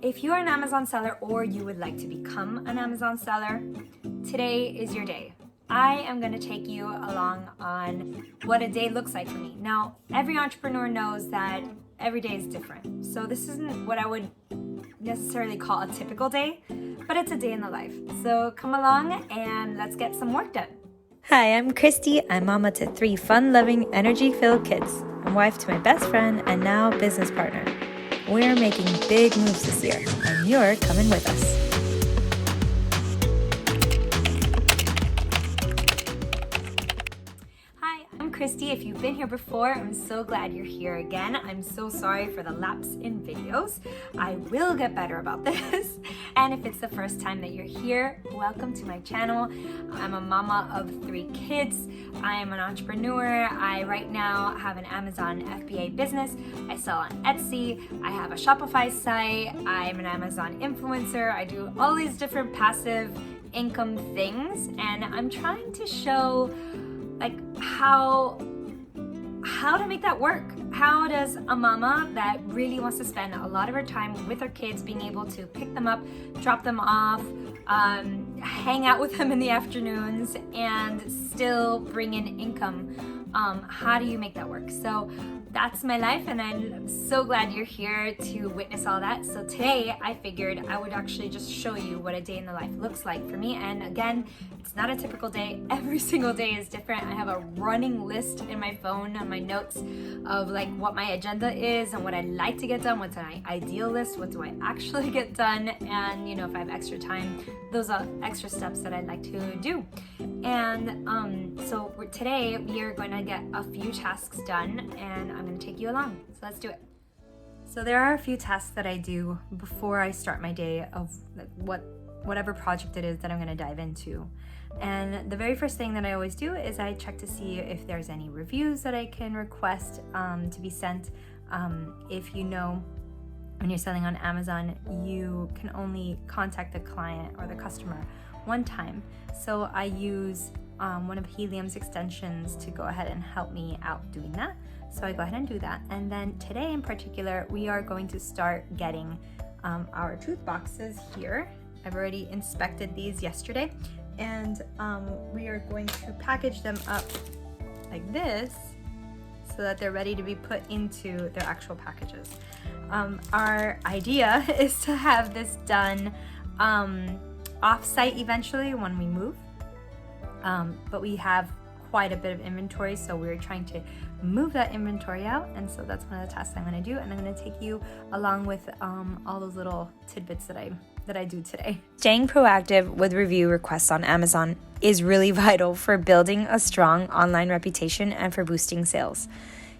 If you are an Amazon seller or you would like to become an Amazon seller, today is your day. I am going to take you along on what a day looks like for me. Now, every entrepreneur knows that every day is different. So this isn't what I would necessarily call a typical day, but it's a day in the life. So come along and let's get some work done. Hi, I'm Christy. I'm mama to 3 fun-loving, energy-filled kids. I'm wife to my best friend and now business partner. We're making big moves this year, and you're coming with us. Hi, I'm Christy. If you've been here before, I'm so glad you're here again. I'm so sorry for the lapse in videos. I will get better about this. And if it's the first time that you're here, welcome to my channel. I'm a mama of 3 kids. I am an entrepreneur. I right now have an Amazon FBA business. I sell on Etsy. I have a Shopify site. I'm an Amazon influencer. I do all these different passive income things, and I'm trying to show like how to make that work. How does a mama that really wants to spend a lot of her time with her kids being able to pick them up, drop them off, hang out with them in the afternoons and still bring in income, how do you make that work? So that's my life, and I'm so glad you're here to witness all that. So today I figured I would actually just show you what a day in the life looks like for me. And again, it's not a typical day. Every single day is different. I have a running list in my phone on my notes of like what my agenda is and what I like to get done, what's my ideal list, what do I actually get done, and you know, if I have extra time, those are extra steps that I'd like to do. And so today we are going to get a few tasks done, and I'm going to take you along. So let's do it. So there are a few tasks that I do before I start my day of whatever project it is that I'm going to dive into. And the very first thing that I always do is I check to see if there's any reviews that I can request to be sent. If you know, when you're selling on Amazon, you can only contact the client or the customer one time. So I use one of Helium's extensions to go ahead and help me out doing that. So I go ahead and do that. And then today in particular, we are going to start getting our tooth boxes here. I've already inspected these yesterday, and we are going to package them up like this so that they're ready to be put into their actual packages. Our idea is to have this done off-site eventually when we move, but we have quite a bit of inventory, so we're trying to move that inventory out, and so that's one of the tasks I'm going to do, and I'm going to take you along with all those little tidbits that I do today. Staying proactive with review requests on Amazon is really vital for building a strong online reputation and for boosting sales.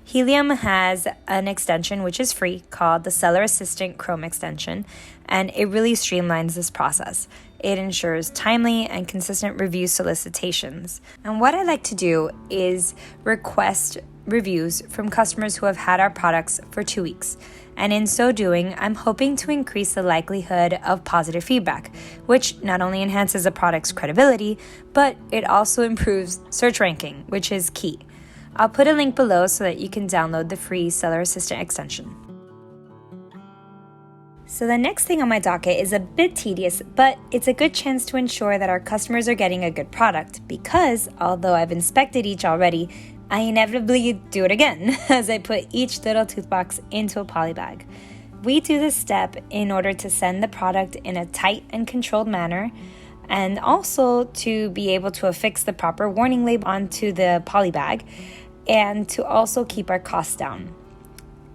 Helium has an extension which is free called the Seller Assistant Chrome extension, and it really streamlines this process. It ensures timely and consistent review solicitations. And what I like to do is request reviews from customers who have had our products for 2 weeks. And in so doing, I'm hoping to increase the likelihood of positive feedback, which not only enhances a product's credibility, but it also improves search ranking, which is key. I'll put a link below so that you can download the free Seller Assistant extension. So the next thing on my docket is a bit tedious, but it's a good chance to ensure that our customers are getting a good product because although I've inspected each already, I inevitably do it again as I put each little tooth box into a poly bag. We do this step in order to send the product in a tight and controlled manner, and also to be able to affix the proper warning label onto the poly bag, and to also keep our costs down.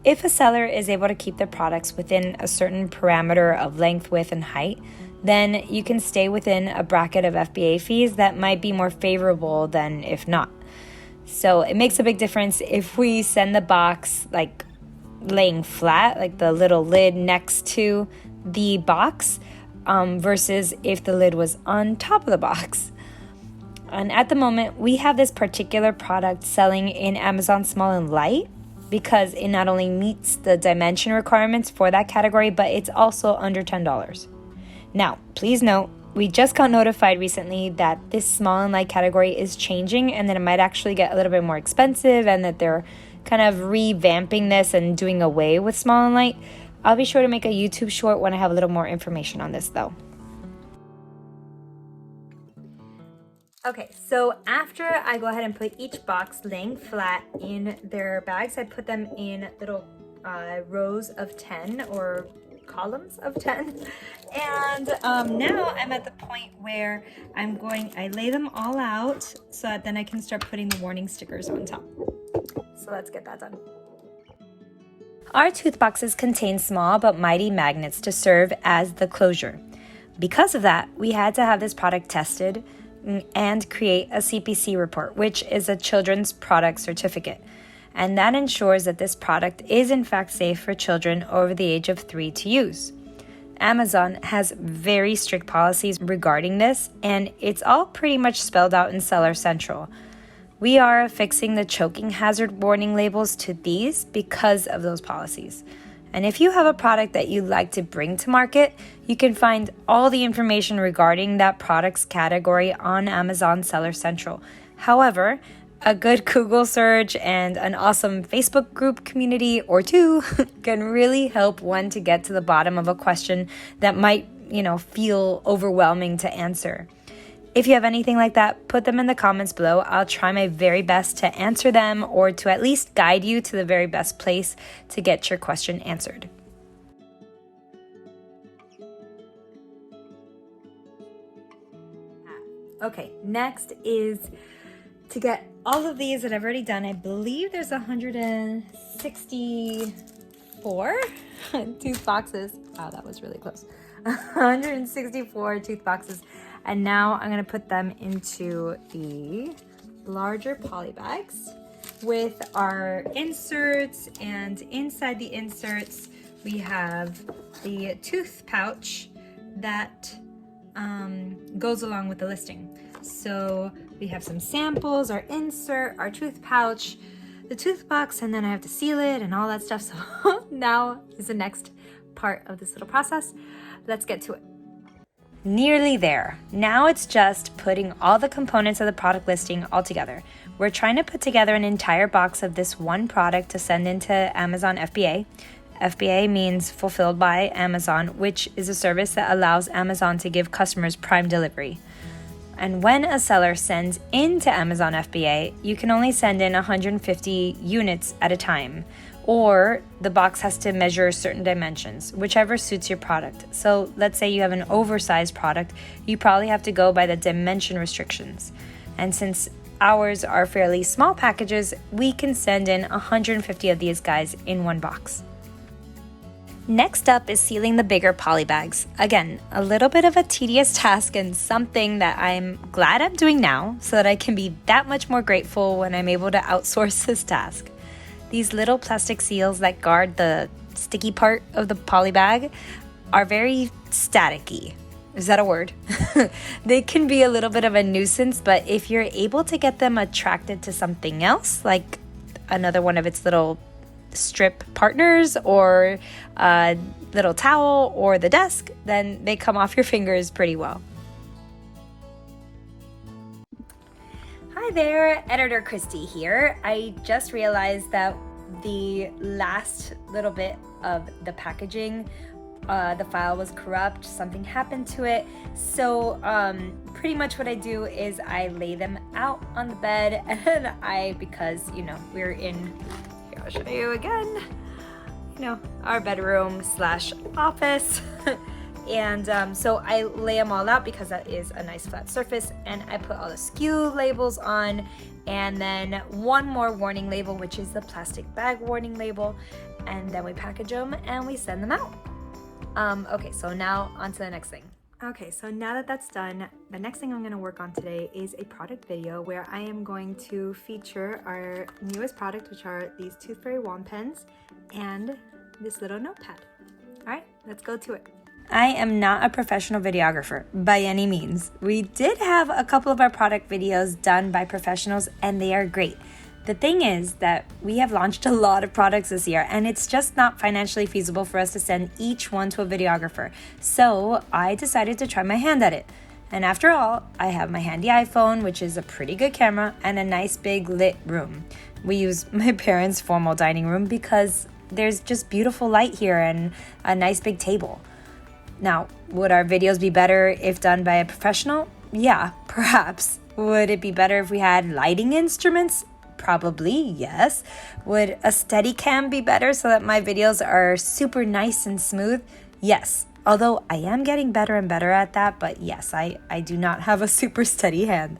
If a seller is able to keep their products within a certain parameter of length, width, and height, then you can stay within a bracket of FBA fees that might be more favorable than if not. So it makes a big difference if we send the box like laying flat, like the little lid next to the box, versus if the lid was on top of the box. And at the moment, we have this particular product selling in Amazon Small and Light because it not only meets the dimension requirements for that category, but it's also under $10. Now, please note, we just got notified recently that this small and light category is changing and that it might actually get a little bit more expensive and that they're kind of revamping this and doing away with small and light. I'll be sure to make a YouTube short when I have a little more information on this though. Okay, so after I go ahead and put each box laying flat in their bags, I put them in little rows of 10 or columns of 10. And now I'm at the point where I lay them all out so that then I can start putting the warning stickers on top. So let's get that done. Our tooth boxes contain small but mighty magnets to serve as the closure. Because of that, we had to have this product tested and create a CPC report, which is a children's product certificate. And that ensures that this product is in fact safe for children over the age of 3 to use. Amazon has very strict policies regarding this, and it's all pretty much spelled out in Seller Central. We are affixing the choking hazard warning labels to these because of those policies. And if you have a product that you'd like to bring to market, you can find all the information regarding that product's category on Amazon Seller Central. However, a good Google search and an awesome Facebook group community or two can really help one to get to the bottom of a question that might, feel overwhelming to answer. If you have anything like that, put them in the comments below. I'll try my very best to answer them or to at least guide you to the very best place to get your question answered. Okay, next is to get all of these that I've already done. I believe there's 164 tooth boxes. Wow, that was really close. 164 tooth boxes. And now I'm going to put them into the larger poly bags with our inserts, and inside the inserts we have the tooth pouch that goes along with the listing. So we have some samples, our insert, our tooth pouch, the tooth box, and then I have to seal it and all that stuff. So now is the next part of this little process. Let's get to it. Nearly there. Now it's just putting all the components of the product listing all together. We're trying to put together an entire box of this one product to send into Amazon FBA. FBA means Fulfilled by Amazon, which is a service that allows Amazon to give customers prime delivery. And when a seller sends into Amazon FBA, you can only send in 150 units at a time, or the box has to measure certain dimensions, whichever suits your product. So let's say you have an oversized product, you probably have to go by the dimension restrictions. And since ours are fairly small packages, we can send in 150 of these guys in one box. Next up is sealing the bigger poly bags. Again, a little bit of a tedious task and something that I'm glad I'm doing now so that I can be that much more grateful when I'm able to outsource this task. These little plastic seals that guard the sticky part of the poly bag are very staticky. Is that a word? They can be a little bit of a nuisance, but if you're able to get them attracted to something else, like another one of its little strip partners or a little towel or the desk, then they come off your fingers pretty well. Hi there, Editor Christy here. I just realized that the last little bit of the packaging, the file was corrupt, something happened to it. So pretty much what I do is I lay them out on the bed, and because we're in, here I'll show you again, our bedroom / office. And so I lay them all out because that is a nice flat surface, and I put all the SKU labels on, and then one more warning label, which is the plastic bag warning label, and then we package them and we send them out. Okay, so now on to the next thing. Okay, so now that that's done, the next thing I'm going to work on today is a product video where I am going to feature our newest product, which are these Tooth Fairy wand pens and this little notepad. All right, let's go to it. I am not a professional videographer by any means. We did have a couple of our product videos done by professionals, and they are great. The thing is that we have launched a lot of products this year, and it's just not financially feasible for us to send each one to a videographer. So I decided to try my hand at it. And after all, I have my handy iPhone, which is a pretty good camera, and a nice big lit room. We use my parents' formal dining room because there's just beautiful light here and a nice big table. Now, would our videos be better if done by a professional? Yeah, perhaps. Would it be better if we had lighting instruments? Probably, yes. Would a Steadicam be better so that my videos are super nice and smooth? Yes. Although I am getting better and better at that, but yes, I do not have a super steady hand.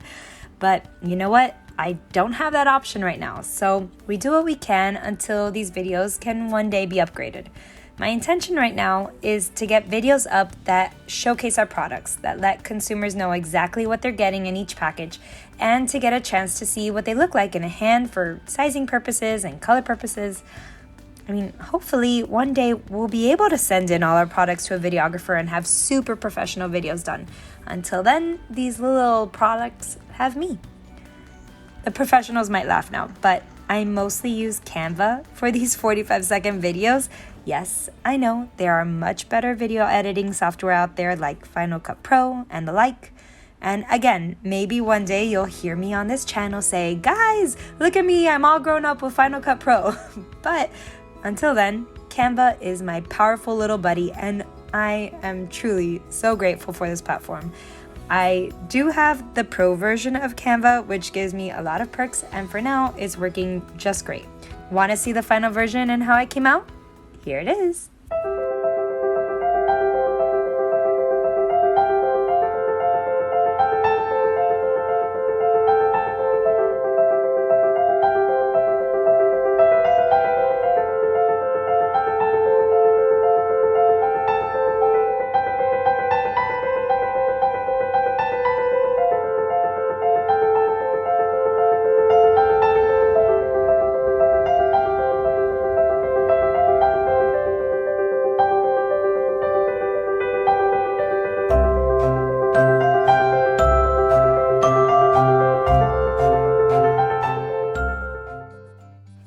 But you know what? I don't have that option right now, so we do what we can until these videos can one day be upgraded. My intention right now is to get videos up that showcase our products, that let consumers know exactly what they're getting in each package, and to get a chance to see what they look like in a hand for sizing purposes and color purposes. I mean, hopefully one day we'll be able to send in all our products to a videographer and have super professional videos done. Until then, these little products have me. The professionals might laugh now, but I mostly use Canva for these 45-second videos. Yes, I know there are much better video editing software out there like Final Cut Pro and the like. And again, maybe one day you'll hear me on this channel say, guys, look at me, I'm all grown up with Final Cut Pro. But until then, Canva is my powerful little buddy, and I am truly so grateful for this platform. I do have the pro version of Canva, which gives me a lot of perks, and for now, it's working just great. Want to see the final version and how I came out? Here it is.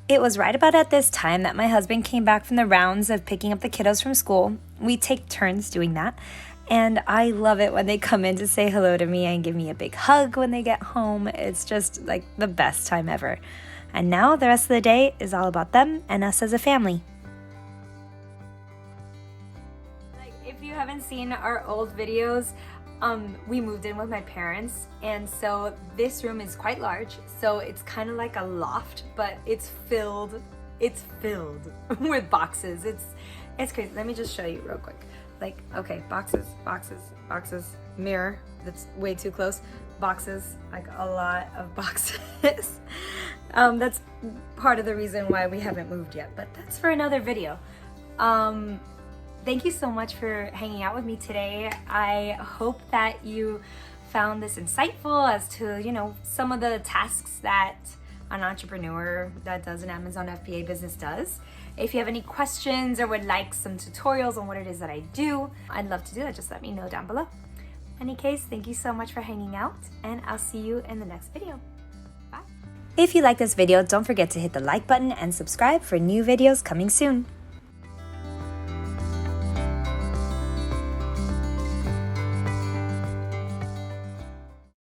It was right about at this time that my husband came back from the rounds of picking up the kiddos from school. We take turns doing that, and I love it when they come in to say hello to me and give me a big hug when they get home. It's just like the best time ever. And now the rest of the day is all about them and us as a family. If you haven't seen our old videos, we moved in with my parents, and so this room is quite large, so it's kind of like a loft, but it's filled with boxes. It's crazy. Let me just show you real quick. Like, okay, boxes, mirror that's way too close, boxes, like a lot of boxes. That's part of the reason why we haven't moved yet, but that's for another video. Thank you so much for hanging out with me today. I hope that you found this insightful as to, some of the tasks that an entrepreneur that does an Amazon FBA business does. If you have any questions or would like some tutorials on what it is that I do, I'd love to do that. Just let me know down below. In any case, thank you so much for hanging out, and I'll see you in the next video. Bye. If you like this video, don't forget to hit the like button and subscribe for new videos coming soon.